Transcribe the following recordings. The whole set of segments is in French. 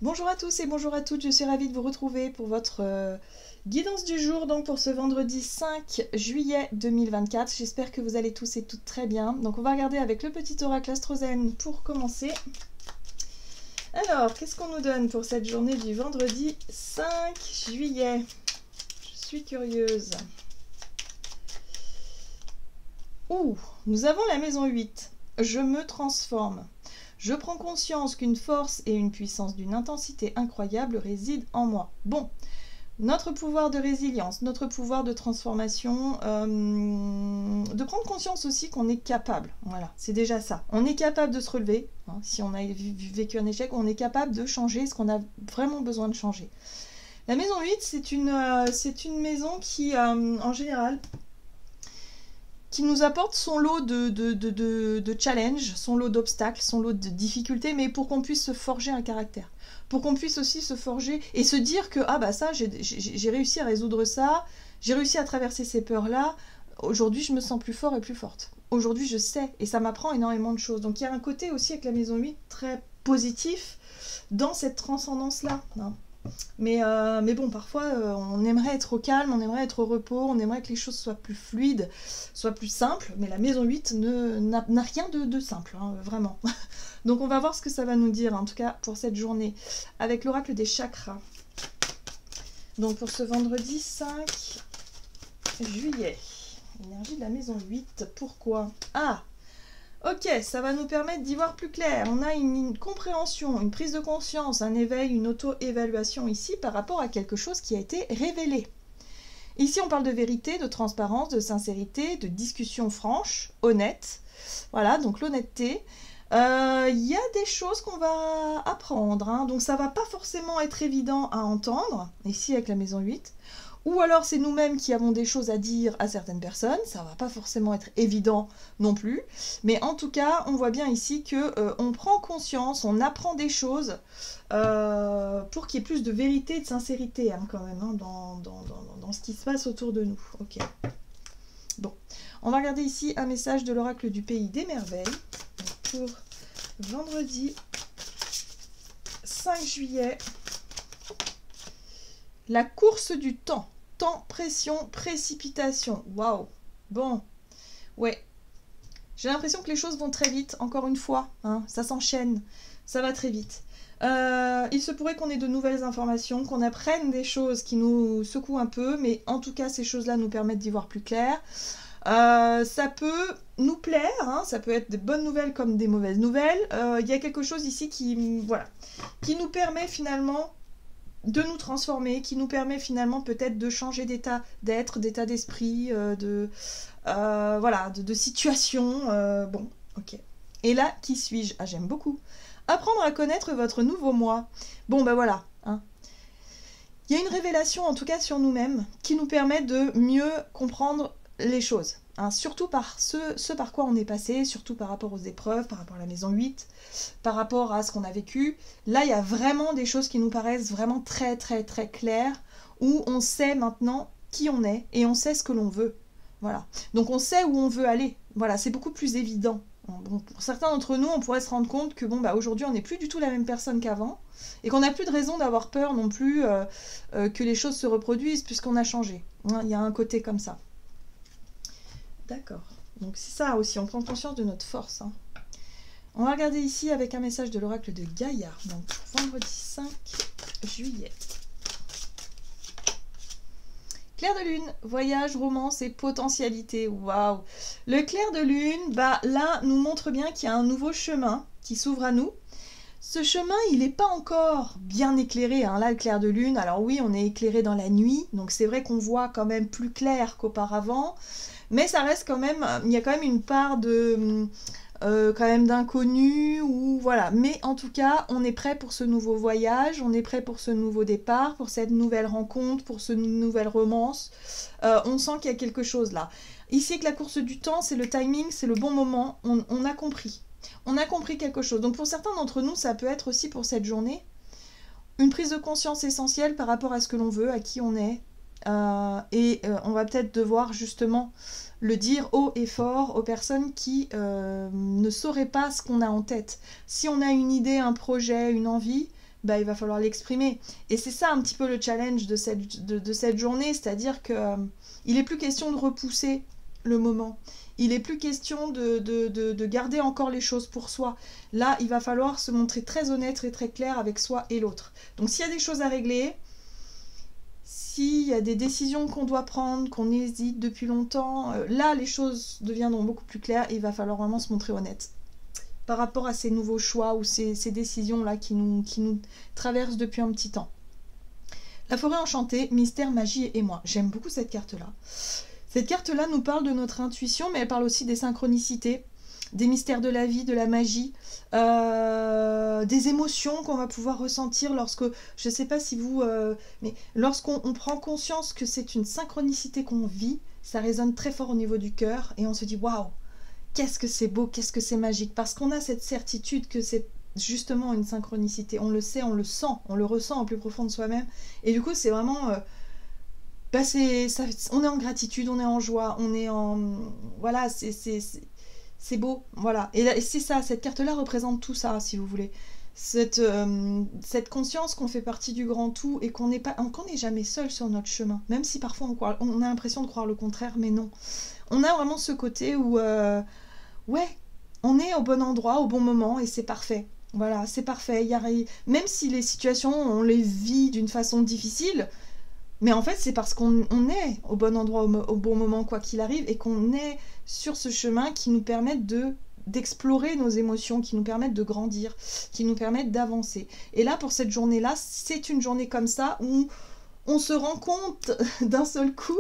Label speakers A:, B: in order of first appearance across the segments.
A: Bonjour à tous et bonjour à toutes, je suis ravie de vous retrouver pour votre guidance du jour, donc pour ce vendredi 5 juillet 2024. J'espère que vous allez tous et toutes très bien. Donc on va regarder avec le petit oracle Astrozen pour commencer. Alors, qu'est-ce qu'on nous donne pour cette journée du vendredi 5 juillet? Je suis curieuse. Ouh, nous avons la maison 8. Je me transforme. Je prends conscience qu'une force et une puissance d'une intensité incroyable résident en moi. Bon, notre pouvoir de résilience, notre pouvoir de transformation, de prendre conscience aussi qu'on est capable. Voilà, c'est déjà ça. On est capable de se relever. Hein, si on a vécu un échec, on est capable de changer ce qu'on a vraiment besoin de changer. La maison 8, c'est une maison qui, en général, qui nous apporte son lot de challenges, son lot d'obstacles, son lot de difficultés, mais pour qu'on puisse se forger un caractère. Pour qu'on puisse aussi se forger et se dire que ah bah ça, j'ai réussi à résoudre ça, j'ai réussi à traverser ces peurs-là, aujourd'hui je me sens plus fort et plus forte. Aujourd'hui je sais, et ça m'apprend énormément de choses. Donc il y a un côté aussi avec la maison 8 très positif dans cette transcendance-là. Hein. Mais bon, parfois, on aimerait être au calme, on aimerait être au repos, on aimerait que les choses soient plus fluides, soient plus simples, mais la maison 8 n'a rien de simple, hein, vraiment. Donc on va voir ce que ça va nous dire, en tout cas pour cette journée, avec l'oracle des chakras. Donc pour ce vendredi 5 juillet, énergie de la maison 8, pourquoi? Ah! Ok, ça va nous permettre d'y voir plus clair. On a une compréhension, une prise de conscience, un éveil, une auto-évaluation ici par rapport à quelque chose qui a été révélé. Ici, on parle de vérité, de transparence, de sincérité, de discussion franche, honnête. Voilà, donc l'honnêteté. Il y a des choses qu'on va apprendre, hein, donc ça va pas forcément être évident à entendre, ici avec la maison 8. Ou alors c'est nous-mêmes qui avons des choses à dire à certaines personnes, ça va pas forcément être évident non plus, mais en tout cas on voit bien ici que on prend conscience, on apprend des choses pour qu'il y ait plus de vérité et de sincérité hein, quand même hein, dans ce qui se passe autour de nous. Ok. Bon, on va regarder ici un message de l'oracle du pays des merveilles pour vendredi 5 juillet. La course du temps. Temps, pression, précipitation. Waouh. Bon. Ouais. J'ai l'impression que les choses vont très vite, encore une fois. Hein, ça s'enchaîne. Ça va très vite. Il se pourrait qu'on ait de nouvelles informations, qu'on apprenne des choses qui nous secouent un peu, mais en tout cas, ces choses-là nous permettent d'y voir plus clair. Ça peut nous plaire, hein, ça peut être des bonnes nouvelles comme des mauvaises nouvelles. Il y a quelque chose ici qui, voilà, qui nous permet finalement de nous transformer, qui nous permet finalement peut-être de changer d'état d'être, d'état d'esprit, voilà, de situation. Bon, ok. Et là, qui suis-je? Ah, j'aime beaucoup. Apprendre à connaître votre nouveau moi. Bon, ben voilà. Hein. Il y a une révélation, en tout cas sur nous-mêmes, qui nous permet de mieux comprendre les choses. Hein, surtout par ce par quoi on est passé, surtout par rapport aux épreuves, par rapport à la maison 8, par rapport à ce qu'on a vécu. Là, il y a vraiment des choses qui nous paraissent vraiment très très très claires, où on sait maintenant qui on est et on sait ce que l'on veut. Voilà. Donc on sait où on veut aller. Voilà, c'est beaucoup plus évident. Bon, pour certains d'entre nous, on pourrait se rendre compte que bon, bah, aujourd'hui, on n'est plus du tout la même personne qu'avant, et qu'on n'a plus de raison d'avoir peur non plus que les choses se reproduisent, puisqu'on a changé. Hein, il y a un côté comme ça. D'accord. Donc c'est ça aussi, on prend conscience de notre force. Hein. On va regarder ici avec un message de l'oracle de Gaïa. Donc vendredi 5 juillet. Clair de lune, voyage, romance et potentialité. Waouh! Le clair de lune, bah là, nous montre bien qu'il y a un nouveau chemin qui s'ouvre à nous. Ce chemin, il n'est pas encore bien éclairé. Hein. Là, le clair de lune, alors oui, on est éclairé dans la nuit. Donc c'est vrai qu'on voit quand même plus clair qu'auparavant. Mais ça reste quand même, il y a quand même une part de quand même d'inconnu ou voilà. Mais en tout cas, on est prêt pour ce nouveau voyage, on est prêt pour ce nouveau départ, pour cette nouvelle rencontre, pour cette nouvelle romance. On sent qu'il y a quelque chose là. Ici, que la course du temps, c'est le timing, c'est le bon moment. On a compris. On a compris quelque chose. Donc pour certains d'entre nous, ça peut être aussi pour cette journée une prise de conscience essentielle par rapport à ce que l'on veut, à qui on est. On va peut-être devoir justement le dire haut et fort aux personnes qui ne sauraient pas ce qu'on a en tête. Si on a une idée, un projet, une envie, bah, il va falloir l'exprimer. Et c'est ça un petit peu le challenge de cette journée, c'est-à-dire que il n'est plus question de repousser le moment. Il n'est plus question de garder encore les choses pour soi. Là, il va falloir se montrer très honnête et très clair avec soi et l'autre. Donc s'il y a des choses à régler, s'il y a des décisions qu'on doit prendre, qu'on hésite depuis longtemps, là, les choses deviendront beaucoup plus claires et il va falloir vraiment se montrer honnête par rapport à ces nouveaux choix ou ces décisions-là qui nous traversent depuis un petit temps. La forêt enchantée, mystère, magie et moi. J'aime beaucoup cette carte-là. Cette carte-là nous parle de notre intuition, mais elle parle aussi des synchronicités, des mystères de la vie, de la magie, des émotions qu'on va pouvoir ressentir lorsque, je ne sais pas si vous, mais lorsqu'on prend conscience que c'est une synchronicité qu'on vit, ça résonne très fort au niveau du cœur et on se dit waouh, qu'est-ce que c'est beau, qu'est-ce que c'est magique, parce qu'on a cette certitude que c'est justement une synchronicité, on le sait, on le sent, on le ressent au plus profond de soi-même, et du coup c'est vraiment... bah on est en gratitude, on est en joie, on est en... Voilà, c'est beau, voilà. Et c'est ça, cette carte-là représente tout ça, si vous voulez. Cette conscience qu'on fait partie du grand tout et qu'on n'est jamais seul sur notre chemin. Même si parfois on a l'impression de croire le contraire, mais non. On a vraiment ce côté où, ouais, on est au bon endroit, au bon moment et c'est parfait. Voilà, c'est parfait. Même si les situations, on les vit d'une façon difficile... Mais en fait, c'est parce qu'on est au bon endroit, au bon moment, quoi qu'il arrive, et qu'on est sur ce chemin qui nous permettent d'explorer nos émotions, qui nous permettent de grandir, qui nous permettent d'avancer. Et là, pour cette journée-là, c'est une journée comme ça où on se rend compte d'un seul coup,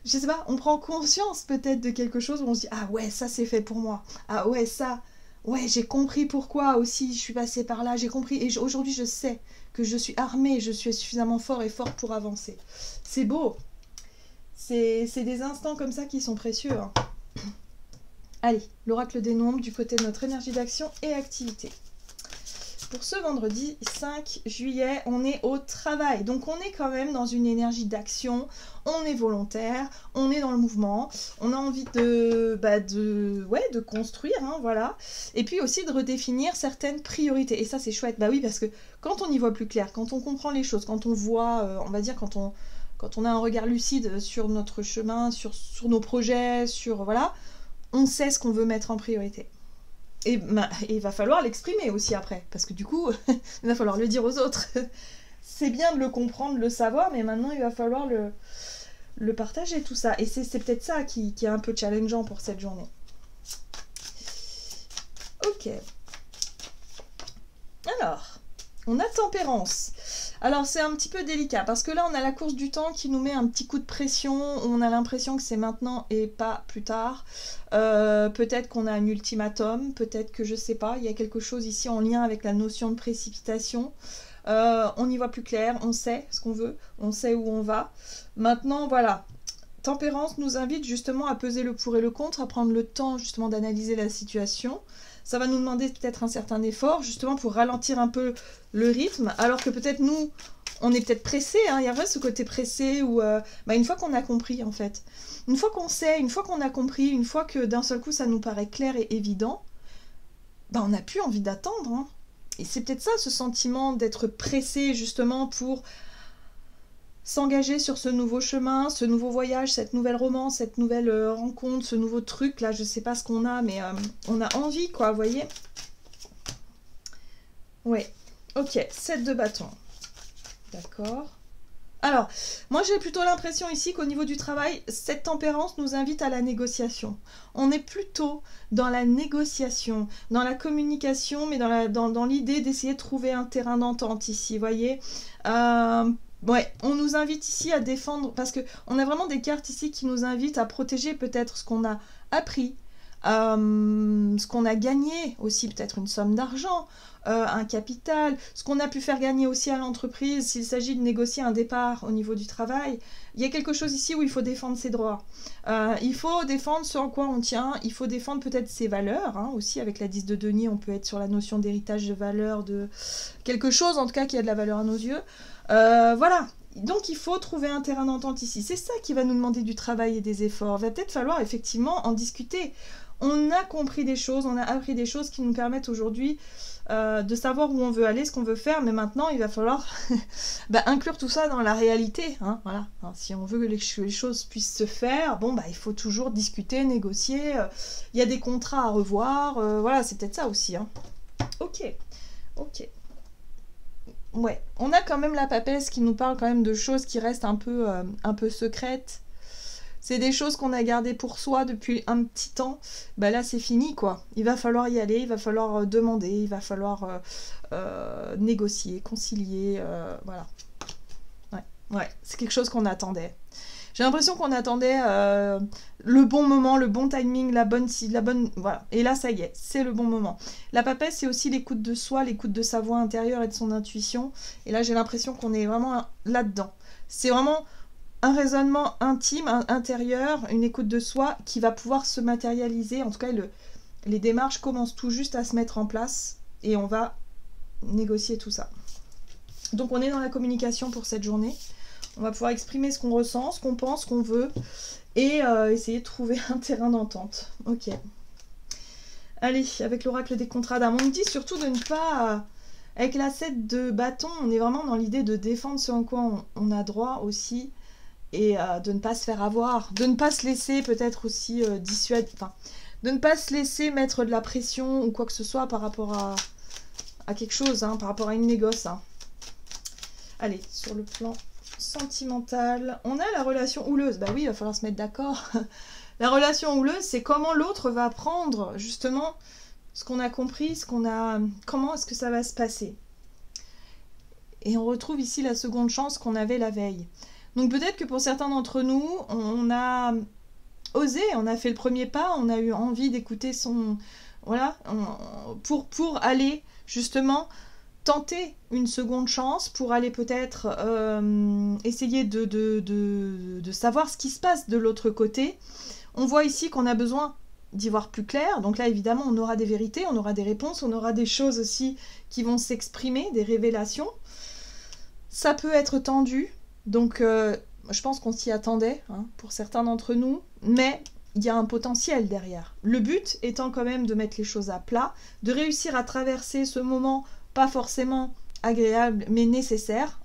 A: je sais pas, on prend conscience peut-être de quelque chose où on se dit « Ah ouais, ça c'est fait pour moi. Ah ouais, ça, ouais, j'ai compris pourquoi aussi je suis passée par là, j'ai compris. Et aujourd'hui, je sais que je suis armée, je suis suffisamment fort et forte pour avancer. » C'est beau. C'est des instants comme ça qui sont précieux. Hein. Allez, l'oracle des nombres du côté de notre énergie d'action et activité. Pour ce vendredi 5 juillet, on est au travail. Donc on est quand même dans une énergie d'action, on est volontaire, on est dans le mouvement, on a envie de construire, hein, voilà. Et puis aussi de redéfinir certaines priorités. Et ça c'est chouette, bah oui, parce que quand on y voit plus clair, quand on comprend les choses, quand on voit, on va dire, quand on a un regard lucide sur notre chemin, sur nos projets, voilà, on sait ce qu'on veut mettre en priorité. Et il va falloir l'exprimer aussi après, parce que du coup, il va falloir le dire aux autres. C'est bien de le comprendre, de le savoir, mais maintenant il va falloir le partager tout ça. Et c'est peut-être ça qui est un peu challengeant pour cette journée. Ok. Alors, on a tempérance. Alors c'est un petit peu délicat, parce que là on a la course du temps qui nous met un petit coup de pression, on a l'impression que c'est maintenant et pas plus tard. Peut-être qu'on a un ultimatum, peut-être que je sais pas, il y a quelque chose ici en lien avec la notion de précipitation. On y voit plus clair, on sait ce qu'on veut, on sait où on va. Maintenant voilà, tempérance nous invite justement à peser le pour et le contre, à prendre le temps justement d'analyser la situation. Ça va nous demander peut-être un certain effort, justement pour ralentir un peu le rythme, alors que peut-être nous, on est peut-être pressé, hein, il y a vrai ce côté pressé où, une fois qu'on a compris en fait, une fois qu'on sait, une fois qu'on a compris, une fois que d'un seul coup ça nous paraît clair et évident, on n'a plus envie d'attendre. Hein. Et c'est peut-être ça, ce sentiment d'être pressé justement pour s'engager sur ce nouveau chemin, ce nouveau voyage, cette nouvelle romance, cette nouvelle rencontre, ce nouveau truc, là, je sais pas ce qu'on a, mais on a envie, quoi, vous voyez. Ouais, ok, 7 de bâton. D'accord. Alors, moi j'ai plutôt l'impression ici qu'au niveau du travail, cette tempérance nous invite à la négociation. On est plutôt dans la négociation, dans la communication, mais dans l'idée d'essayer de trouver un terrain d'entente ici, vous voyez. Ouais, on nous invite ici à défendre, parce qu'on a vraiment des cartes ici qui nous invitent à protéger peut-être ce qu'on a appris, ce qu'on a gagné, aussi peut-être une somme d'argent, un capital, ce qu'on a pu faire gagner aussi à l'entreprise, s'il s'agit de négocier un départ au niveau du travail. Il y a quelque chose ici où il faut défendre ses droits. Il faut défendre ce en quoi on tient, il faut défendre peut-être ses valeurs, hein, aussi avec la 10 de denier, on peut être sur la notion d'héritage de valeur, de quelque chose en tout cas qui a de la valeur à nos yeux. Voilà, donc il faut trouver un terrain d'entente ici. C'est ça qui va nous demander du travail et des efforts. Il va peut-être falloir effectivement en discuter. On a compris des choses, on a appris des choses qui nous permettent aujourd'hui de savoir où on veut aller, ce qu'on veut faire, mais maintenant il va falloir inclure tout ça dans la réalité, hein, voilà. Hein, si on veut que les choses puissent se faire, bon il faut toujours discuter, négocier, il y a des contrats à revoir, voilà, c'est peut-être ça aussi, hein. Ok, ouais, on a quand même la papesse qui nous parle quand même de choses qui restent un peu secrètes. C'est des choses qu'on a gardées pour soi depuis un petit temps. Là, c'est fini, quoi. Il va falloir y aller, il va falloir demander, il va falloir négocier, concilier, voilà. Ouais, c'est quelque chose qu'on attendait. J'ai l'impression qu'on attendait le bon moment, le bon timing, la bonne... Voilà. Et là, ça y est, c'est le bon moment. La papesse, c'est aussi l'écoute de soi, l'écoute de sa voix intérieure et de son intuition. Et là, j'ai l'impression qu'on est vraiment là-dedans. C'est vraiment un raisonnement intime, intérieur, une écoute de soi qui va pouvoir se matérialiser. En tout cas, les démarches commencent tout juste à se mettre en place et on va négocier tout ça. Donc, on est dans la communication pour cette journée. On va pouvoir exprimer ce qu'on ressent, ce qu'on pense, ce qu'on veut et essayer de trouver un terrain d'entente. Ok. Allez, avec l'oracle des contrats d'âme, on me dit surtout de ne pas... avec la 7 de bâton, on est vraiment dans l'idée de défendre ce en quoi on a droit aussi et de ne pas se faire avoir, de ne pas se laisser peut-être aussi dissuader, enfin, de ne pas se laisser mettre de la pression ou quoi que ce soit par rapport à quelque chose, hein, par rapport à une négoce. Hein. Allez, sur le plan sentimental, on a la relation houleuse. Bah oui, il va falloir se mettre d'accord. La relation houleuse, c'est comment l'autre va prendre justement ce qu'on a compris, comment est-ce que ça va se passer. Et on retrouve ici la seconde chance qu'on avait la veille. Donc peut-être que pour certains d'entre nous, on a osé, on a fait le premier pas, on a eu envie d'écouter son... Voilà, pour aller justement tenter une seconde chance, pour aller peut-être essayer de savoir ce qui se passe de l'autre côté. On voit ici qu'on a besoin d'y voir plus clair. Donc là, évidemment, on aura des vérités, on aura des réponses, on aura des choses aussi qui vont s'exprimer, des révélations. Ça peut être tendu. Donc, je pense qu'on s'y attendait, hein, pour certains d'entre nous, mais il y a un potentiel derrière. Le but étant quand même de mettre les choses à plat, de réussir à traverser ce moment pas forcément agréable, mais nécessaire,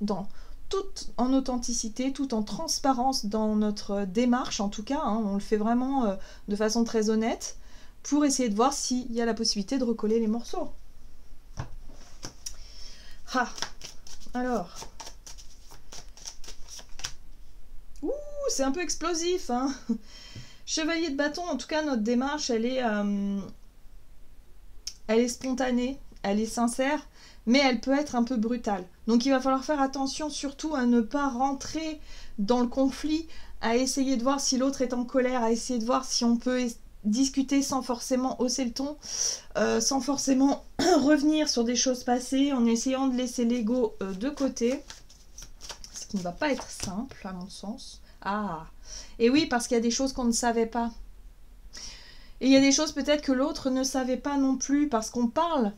A: tout en authenticité, tout en transparence dans notre démarche, en tout cas, hein, on le fait vraiment de façon très honnête, pour essayer de voir s'il y a la possibilité de recoller les morceaux. Ah, alors... Ouh, c'est un peu explosif, hein. Chevalier de bâton, en tout cas, notre démarche, elle est spontanée, elle est sincère, mais elle peut être un peu brutale. Donc il va falloir faire attention surtout à ne pas rentrer dans le conflit, à essayer de voir si l'autre est en colère, à essayer de voir si on peut discuter sans forcément hausser le ton, sans forcément revenir sur des choses passées, en essayant de laisser l'ego de côté. Qui ne va pas être simple, à mon sens. Ah, et oui, parce qu'il y a des choses qu'on ne savait pas. Et il y a des choses peut-être que l'autre ne savait pas non plus, parce qu'on parle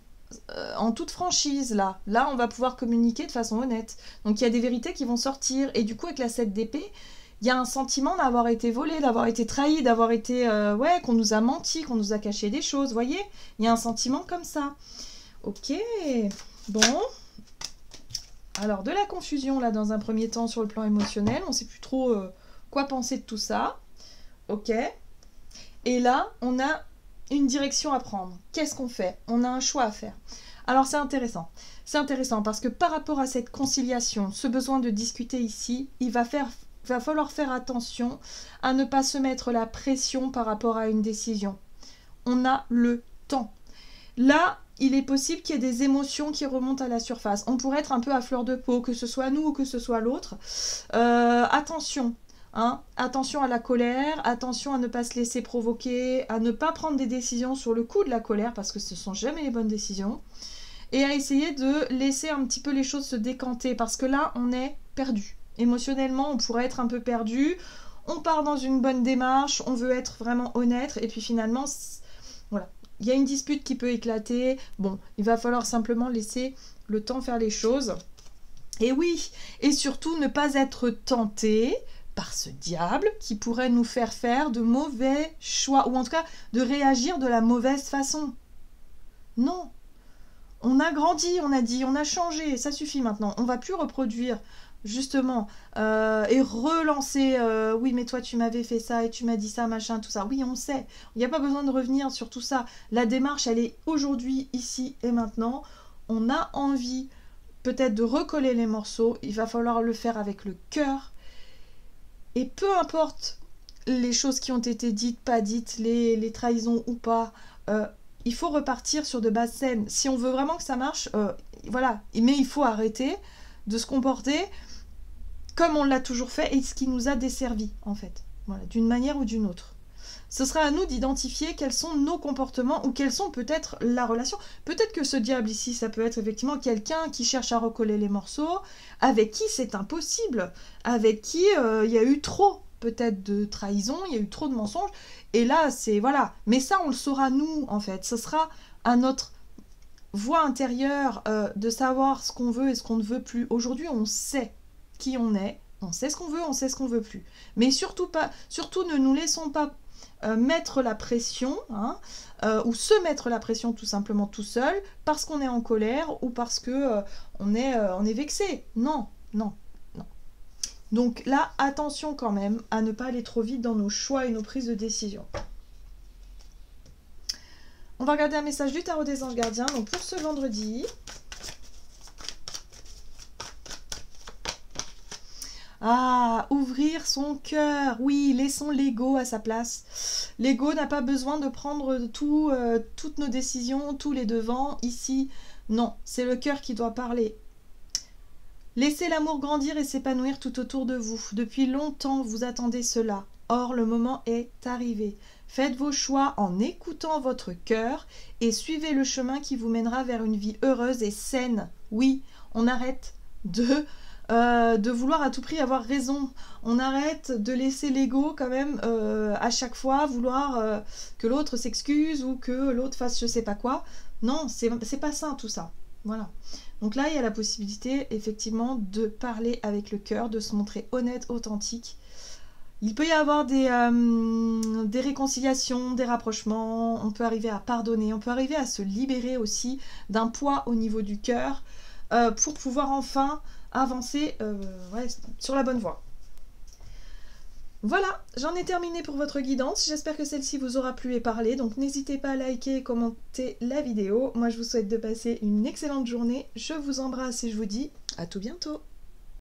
A: en toute franchise, là. Là, on va pouvoir communiquer de façon honnête. Donc, il y a des vérités qui vont sortir. Et du coup, avec la 7 d'épée, il y a un sentiment d'avoir été volé, d'avoir été trahi, d'avoir été... ouais, qu'on nous a menti, qu'on nous a caché des choses, vous voyez? Il y a un sentiment comme ça. Ok, bon... Alors, de la confusion, là, dans un premier temps, sur le plan émotionnel. On ne sait plus trop quoi penser de tout ça. Ok. Et là, on a une direction à prendre. Qu'est-ce qu'on fait? On a un choix à faire. Alors, c'est intéressant. C'est intéressant parce que par rapport à cette conciliation, ce besoin de discuter ici, il va falloir faire attention à ne pas se mettre la pression par rapport à une décision. On a le temps. Là, il est possible qu'il y ait des émotions qui remontent à la surface. On pourrait être un peu à fleur de peau, que ce soit nous ou que ce soit l'autre. Attention, hein, attention à la colère, attention à ne pas se laisser provoquer, à ne pas prendre des décisions sur le coup de la colère, parce que ce ne sont jamais les bonnes décisions, et à essayer de laisser un petit peu les choses se décanter, parce que là, on est perdu. Émotionnellement, on pourrait être un peu perdu, on part dans une bonne démarche, on veut être vraiment honnête, et puis finalement, voilà. Il y a une dispute qui peut éclater. Bon, il va falloir simplement laisser le temps faire les choses. Et oui, et surtout ne pas être tenté par ce diable qui pourrait nous faire de mauvais choix, ou en tout cas de réagir de la mauvaise façon. Non, On a grandi, on a dit, on a changé, ça suffit maintenant. On va plus reproduire justement et relancer oui mais toi tu m'avais fait ça et tu m'as dit ça machin tout ça. Oui on sait, il n'y a pas besoin de revenir sur tout ça. La démarche elle est aujourd'hui, ici et maintenant. On a envie peut-être de recoller les morceaux, il va falloir le faire avec le cœur. Et peu importe les choses qui ont été dites, pas dites, les trahisons ou pas, il faut repartir sur de bases saines. Si on veut vraiment que ça marche, voilà. Mais il faut arrêter de se comporter comme on l'a toujours fait et ce qui nous a desservi, en fait. Voilà, d'une manière ou d'une autre. Ce sera à nous d'identifier quels sont nos comportements ou quelles sont peut-être la relation. Peut-être que ce diable ici, ça peut être effectivement quelqu'un qui cherche à recoller les morceaux, avec qui c'est impossible, avec qui il y a eu trop peut-être de trahison, il y a eu trop de mensonges, et là c'est voilà. Mais ça on le saura nous en fait, ce sera à notre voix intérieure de savoir ce qu'on veut et ce qu'on ne veut plus. Aujourd'hui on sait qui on est, on sait ce qu'on veut, on sait ce qu'on veut plus. Mais surtout ne nous laissons pas mettre la pression, hein, ou se mettre la pression tout simplement tout seul, parce qu'on est en colère ou parce que on est vexé. Non, non, non. Donc là, attention quand même à ne pas aller trop vite dans nos choix et nos prises de décision. On va regarder un message du tarot des anges gardiens. Donc pour ce vendredi... Ah, ouvrir son cœur. Oui, laissons l'ego à sa place. L'ego n'a pas besoin de prendre toutes nos décisions, tous les devants. Ici, non, c'est le cœur qui doit parler. Laissez l'amour grandir et s'épanouir tout autour de vous. Depuis longtemps, vous attendez cela. Or, le moment est arrivé. Faites vos choix en écoutant votre cœur et suivez le chemin qui vous mènera vers une vie heureuse et saine. Oui, on arrête de vouloir à tout prix avoir raison. On arrête de laisser l'ego quand même à chaque fois vouloir que l'autre s'excuse ou que l'autre fasse je sais pas quoi. Non, c'est pas ça tout ça. Voilà. Donc là, il y a la possibilité effectivement de parler avec le cœur, de se montrer honnête, authentique. Il peut y avoir des réconciliations, des rapprochements, on peut arriver à pardonner, on peut arriver à se libérer aussi d'un poids au niveau du cœur pour pouvoir enfin avancer ouais, sur la bonne voie. Voilà, j'en ai terminé pour votre guidance. J'espère que celle-ci vous aura plu et parlé. Donc n'hésitez pas à liker et commenter la vidéo. Moi, je vous souhaite de passer une excellente journée. Je vous embrasse et je vous dis à tout bientôt.